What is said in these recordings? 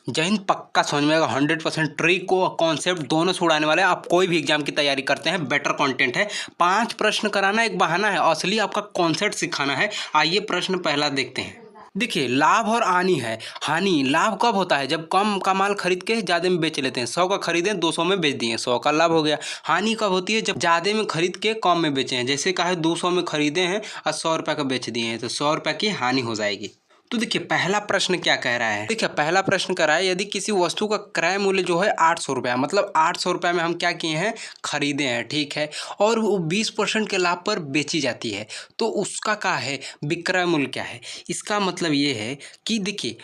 जय हिंद। पक्का समझ में आएगा 100% ट्रिक को कॉन्सेप्ट दोनों से उड़ाने वाले हैं। आप कोई भी एग्जाम की तैयारी करते हैं, बेटर कंटेंट है। 5 प्रश्न कराना एक बहाना है, असली आपका कॉन्सेप्ट सिखाना है। आइए प्रश्न पहला देखते हैं। देखिए, लाभ और हानि है। हानि, लाभ कब होता है? जब कम का माल खरीद के ज़्यादा में बेच लेते हैं। 100 का खरीदें 200 में बेच दिए, 100 का लाभ हो गया। हानि कब होती है? जब ज़्यादा में खरीद के कम में बेचे हैं। जैसे कहा है 200 में खरीदे हैं और 100 रुपये का बेच दिए हैं, तो 100 रुपये की हानि हो जाएगी। तो देखिए पहला प्रश्न क्या कह रहा है। देखिए पहला प्रश्न कह रहा है, यदि किसी वस्तु का क्रय मूल्य जो है 800 रुपया, मतलब 800 रुपये में हम क्या किए हैं, खरीदे हैं, ठीक है, और वो 20% के लाभ पर बेची जाती है, तो उसका क्या है, विक्रय मूल्य क्या है। इसका मतलब ये है कि देखिए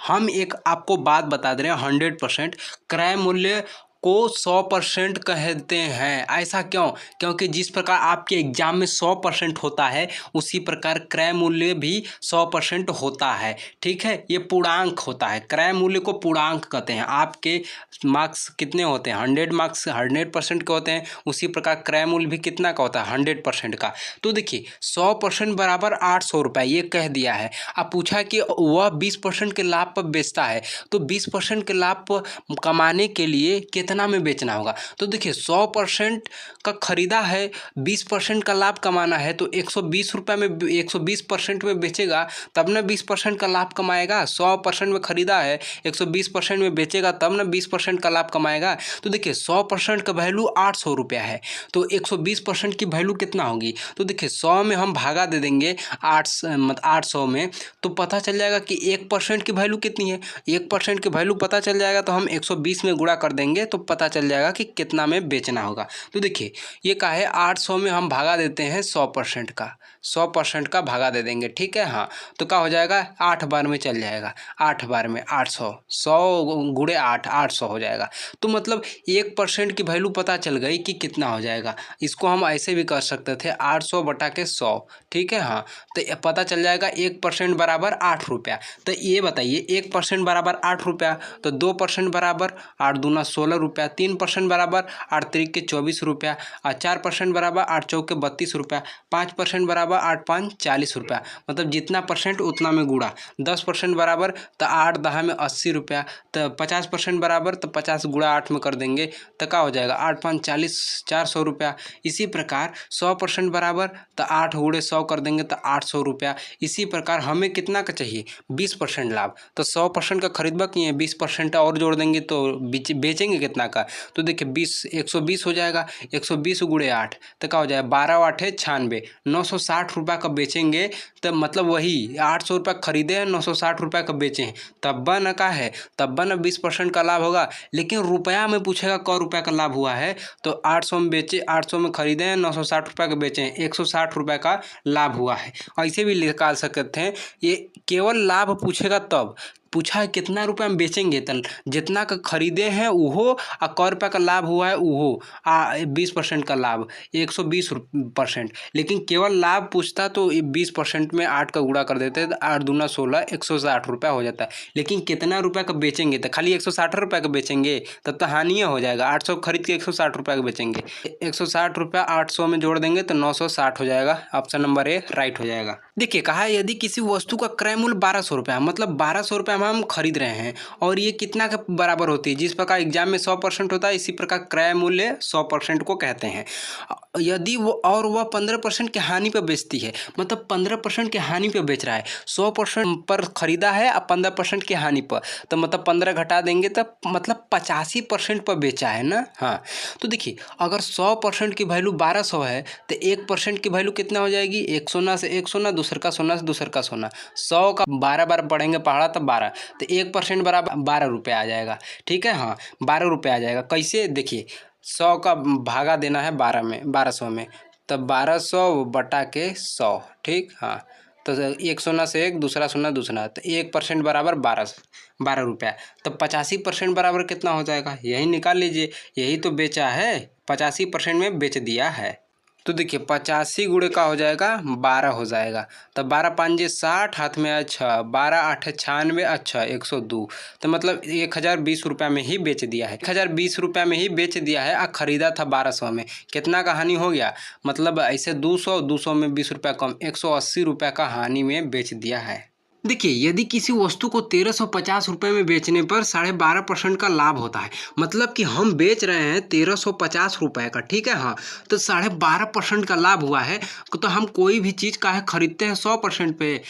हम एक आपको बात बता दे रहे हैं, 100% क्रय मूल्य को 100% कहते हैं। ऐसा क्यों? क्योंकि जिस प्रकार आपके एग्जाम में 100% होता है, उसी प्रकार क्रय मूल्य भी 100% होता है, ठीक है। ये पूर्णांक होता है, क्रय मूल्य को पूर्णांक कहते हैं। आपके मार्क्स कितने होते हैं? 100 मार्क्स 100% के होते हैं, उसी प्रकार क्रय मूल्य भी कितना का होता है? 100% का। तो देखिए 100% बराबर 800 रुपये, ये कह दिया है। अब पूछा कि वह 20% के लाभ पर बेचता है, तो 20% के लाभ पर कमाने के लिए कितना में बेचना होगा। तो देखिए 100% का खरीदा है, 20% का लाभ कमाना है, तो 120 रुपये में 120% में बेचेगा तब ना 20% का लाभ कमाएगा। 100% में खरीदा है, 120% में बेचेगा तब ना 20% का लाभ कमाएगा। तो देखिए 100% का वैल्यू 800 रुपया है, तो 120% की वैल्यू कितना होगी। तो देखिए 100 में हम भागा दे देंगे 800 में, तो पता चल जाएगा कि 1% की वैल्यू कितनी है। 1% की वैल्यू पता चल जाएगा तो हम 120 में गुणा कर देंगे, तो पता चल जाएगा कि कितना में बेचना होगा। तो देखिए ये का है 800 में हम भागा देते हैं 100% का, 100% का भागा दे देंगे, ठीक है। हाँ, तो क्या हो जाएगा, 8 बार में चल जाएगा, 8 बार में 800, 100 गुणे 8, 800 हो जाएगा। तो मतलब 1% की वैल्यू पता चल गई कि कितना हो जाएगा। इसको हम ऐसे भी कर सकते थे 800 बटा के 100, ठीक है। हाँ, तो पता चल जाएगा 1% बराबर 8 रुपया। तो ये बताइए 1% बराबर 8 रुपया, तो 2% बराबर 8 दूना 16 रुपया, 3% बराबर 8 त्रिक के 24 रुपया, और 4% बराबर 8 चौक के 32 रुपया, 5% बराबर 8 पाँच 40 रुपया। मतलब जितना परसेंट उतना में गुणा। 10% बराबर तो 8 दहा में 80 रुपया, तो 50% बराबर तो 50 गुणा 8 में कर देंगे, तो क्या हो जाएगा 8 पाँच 40, 400 रुपया। इसी प्रकार 100% बराबर तो 8 गुणे 100 कर देंगे तो 800 रुपया। इसी प्रकार हमें कितना का चाहिए, 20% लाभ, तो 100% का खरीदबा किए 20% और जोड़ देंगे तो बेचेंगे कितना का। तो देखिए 120 हो जाएगा, 120 गुणे 8 तो क्या हो जाएगा 12 8 है 96, 960 रुपये का बेचेंगे। तो मतलब वही 800 रुपये खरीदे हैं, 960 रुपये का बेचे हैं, तब न का है, तब न 20% का लाभ होगा। लेकिन रुपया में पूछेगा क रुपये का लाभ हुआ है, तो 800 में बेचे, 800 में खरीदे हैं, 960 रुपये का बेचे हैं, 160 रुपये का लाभ हुआ है। ऐसे भी निकाल सकते हैं। ये केवल लाभ पूछेगा तब, पूछा है कितना रुपये में बेचेंगे, तो जितना का खरीदे हैं वो और क रुपये का लाभ हुआ है वो 20% का लाभ 120%। लेकिन केवल लाभ पूछता तो 20% में 8 का गुणा कर देते, 8 दूना 16, 160 रुपया हो जाता है। लेकिन कितना रुपये का बेचेंगे, तो खाली 160 रुपये का बेचेंगे तब तो हानि हो जाएगा। 800 खरीद के 160 रुपये का बेचेंगे, 160 रुपया 800 में जोड़ देंगे तो 960 हो जाएगा। ऑप्शन नंबर ए राइट हो जाएगा। देखिए कहा है यदि किसी वस्तु का क्रय मूल्य 1200 रुपया, मतलब 1200 रुपये में हम खरीद रहे हैं, और ये कितना के बराबर होती है। जिस प्रकार एग्जाम में 100% होता है, इसी प्रकार क्रय मूल्य 100% को कहते हैं। यदि वो और वह 15% की हानि पर बेचती है, मतलब 15% की हानि पर बेच रहा है, 100% पर खरीदा है और 15% की हानि पर, तो मतलब 15 घटा देंगे तो मतलब 85% पर बेचा है ना। हाँ, तो देखिए अगर 100% की वैल्यू 1200 है, तो 1% की वैल्यू कितना हो जाएगी, एक सोना से एक सोना, दूसर का सोना से दूसर का सोना। 100 का 12 बार पढ़ेंगे पढ़ा तो 12, तो 1% बराबर 12 रुपये आ जाएगा, ठीक है। हाँ, 12 रुपये आ जाएगा। कैसे, देखिए 100 का भागा देना है 12 में, 1200 में, तब 1200 बटा के 100, ठीक। हाँ, तो एक सोना से एक, दूसरा सोना दूसरा, तो 1% बराबर 12 रुपया। तो 85% बराबर कितना हो जाएगा, यही निकाल लीजिए। यही तो बेचा है, 85% में बेच दिया है। तो देखिए 85 गुणे का हो जाएगा 12 हो जाएगा, तो 12 5 60, हाथ में 6, 12 8 96, अच्छा 102, तो मतलब 1020 रुपये में ही बेच दिया है। 1020 रुपये में ही बेच दिया है और ख़रीदा था 1200 में। कितना का हानि हो गया, मतलब ऐसे 200 में 20 रुपये कम, 180 रुपये का हानि में बेच दिया है। देखिए, यदि किसी वस्तु को 1350 रुपये में बेचने पर 12.5% का लाभ होता है, मतलब कि हम बेच रहे हैं 1350 रुपये का, ठीक है। हाँ, तो 12.5% का लाभ हुआ है। तो हम कोई भी चीज़ का है खरीदते हैं 100% पे,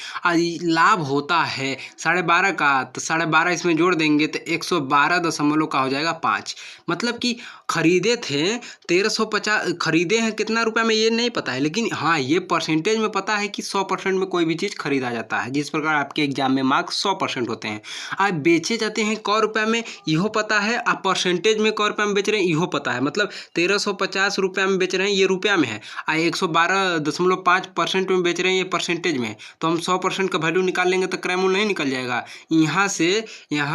लाभ होता है 12.5 का, तो 12.5 इसमें जोड़ देंगे तो 112 का हो जाएगा 5। मतलब कि खरीदे थे 1350, खरीदे हैं कितना रुपये में ये नहीं पता है, लेकिन हाँ ये परसेंटेज में पता है कि 100% में कोई भी चीज़ खरीदा जाता है। जिस प्रकार आपके एग्जाम में मार्क्स 100% होते हैं। आप बेचे जाते हैं क रुपये में, इहो पता है। आप परसेंटेज में क रुपये में बेच रहे हैं, इहो पता है। मतलब 1350 रुपये में बेच रहे हैं, ये रुपया में है। 112.5% में बेच रहे हैं, ये परसेंटेज में है। तो हम 100% का वैल्यू निकाल लेंगे तो क्रय मूल्य नहीं निकल जाएगा। यहाँ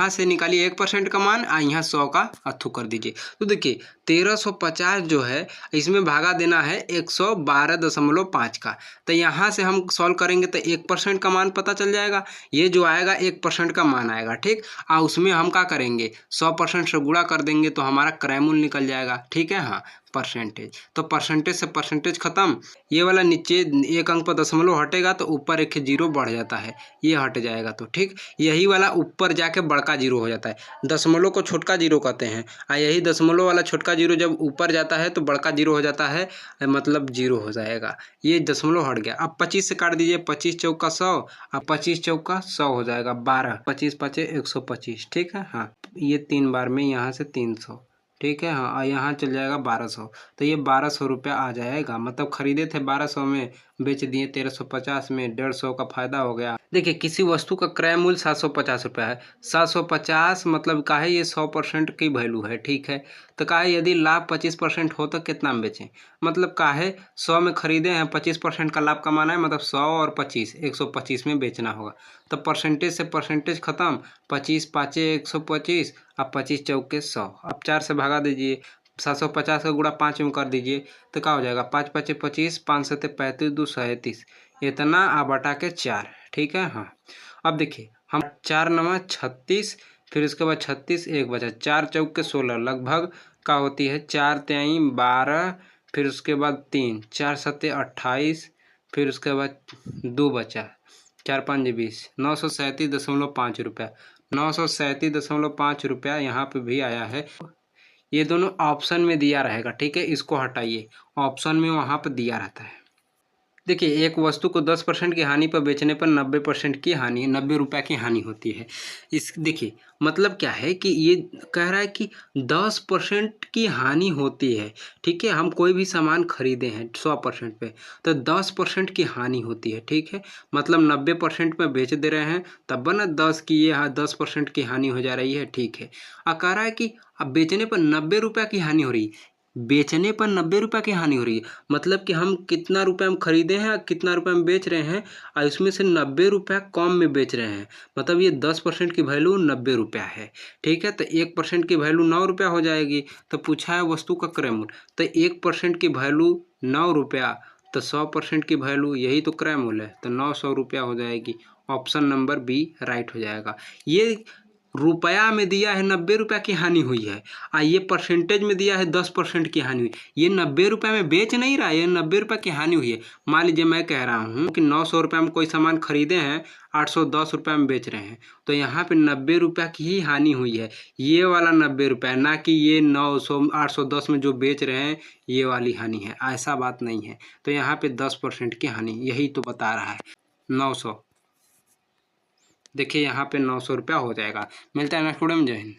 से निकालिए 1% का मान, यहाँ 100 का अथू कर दीजिए। तो देखिए 1350 जो है इसमें भागा देना है 112.5 का। तो यहाँ से हम सॉल्व करेंगे तो 1% का मान पता चल जाएगा। ये जो आएगा 1% का मान आएगा, ठीक। और उसमें हम क्या करेंगे 100% से गुणा कर देंगे तो हमारा क्रय मूल्य निकल जाएगा, ठीक है। हाँ, परसेंटेज, तो परसेंटेज से परसेंटेज खत्म। ये वाला नीचे एक अंक पर दशमलव हटेगा तो ऊपर एक जीरो बढ़ जाता है, ये हट जाएगा तो ठीक। यही वाला ऊपर जाके बड़का जीरो हो जाता है। दशमलव को छोटका जीरो कहते हैं, और यही दशमलव वाला छोटका जीरो जब ऊपर जाता है तो बड़का जीरो हो जाता है, मतलब जीरो हो जाएगा। ये दशमलव हट गया। अब 25 से काट दीजिए, 25 चौका 100, अब 25 चौका 100 हो जाएगा 12, 25 पचे 125, ठीक है। हाँ, ये 3 बार में यहाँ से 300, ठीक है। हाँ, और यहाँ चल जाएगा 1200, तो ये 1200 रुपया आ जाएगा। मतलब खरीदे थे 1200 में, बेच दिए 1350 में, 150 का फायदा हो गया। देखिए किसी वस्तु का क्रय मूल्य 750 रुपया है। 750 मतलब का है, ये 100% की वैल्यू है, ठीक है। तो का है यदि लाभ 25% हो तो कितना में बेचें, मतलब का है 100 में खरीदे हैं, 25% का लाभ कमाना है, मतलब 100 और 25 125 में बेचना होगा। तो परसेंटेज से परसेंटेज खत्म, 25 पाँचे 125, अब 25 चौके 100। अब 4 से भगा दीजिए, 750 का गुणा 5 में कर दीजिए तो क्या हो जाएगा 5 पचे 25, 5 सत्ते 35, 2 37, इतना आ बटा के 4, ठीक है। हाँ, अब देखिए हम 4 नवा 36, फिर उसके बाद 36 एक बचा, 4 चौक के 16, लगभग का होती है 4 त्याई 12, फिर उसके बाद 3, 4 सत्ते 28, फिर उसके बाद 2 बचा, 4 5 20, 937.5 रुपया, 937.5 रुपया यहाँ पे भी आया है। ये दोनों ऑप्शन में दिया रहेगा, ठीक है। इसको हटाइए, ऑप्शन में वहाँ पर दिया रहता है। देखिए एक वस्तु को 10% की हानि पर बेचने पर 90% की हानि, 90 रुपये की हानि होती है। इस देखिए मतलब क्या है कि ये कह रहा है कि 10% की हानि होती है, ठीक है। हम कोई भी सामान खरीदे हैं 100% पे, तो 10% की हानि होती है, ठीक है। मतलब 90% में बेच दे रहे हैं, तब ना 10 की ये 10% की हानि हो जा रही है, ठीक है। और कह रहा है कि अब बेचने पर 90 रुपये की हानि हो रही है, बेचने पर 90 रुपये की हानि हो रही है। मतलब कि हम कितना रुपये में खरीदे हैं और कितना रुपये में बेच रहे हैं, और इसमें से 90 रुपया कम में बेच रहे हैं। मतलब ये 10% की वैल्यू 90 रुपया है, ठीक है। तो 1% की वैल्यू 9 रुपया हो जाएगी। तो पूछा है वस्तु का क्रय मूल्य, तो 1% की वैल्यू 9 रुपया, तो 100% की वैल्यू यही तो क्रय मूल्य है, तो 900 रुपया हो जाएगी। ऑप्शन नंबर बी राइट हो जाएगा। ये रुपया में दिया है 90 रुपया की हानि हुई है, और ये परसेंटेज में दिया है 10% की हानि हुई। ये 90 रुपये में बेच नहीं रहा है, ये 90 रुपये की हानि हुई है। मान लीजिए मैं कह रहा हूँ कि 900 रुपये में कोई सामान खरीदे हैं, 810 रुपये में बेच रहे हैं, तो यहाँ पे 90 रुपये की ही हानि हुई है। ये वाला 90 रुपये, ना कि ये 900 810 में जो बेच रहे हैं ये वाली हानि है, ऐसा बात नहीं है। तो यहाँ पे 10% की हानि, यही तो बता रहा है 900। देखिए यहाँ पे 900 रुपया हो जाएगा। मिलता है नेक्स्ट वीडियो में, जय हिंद।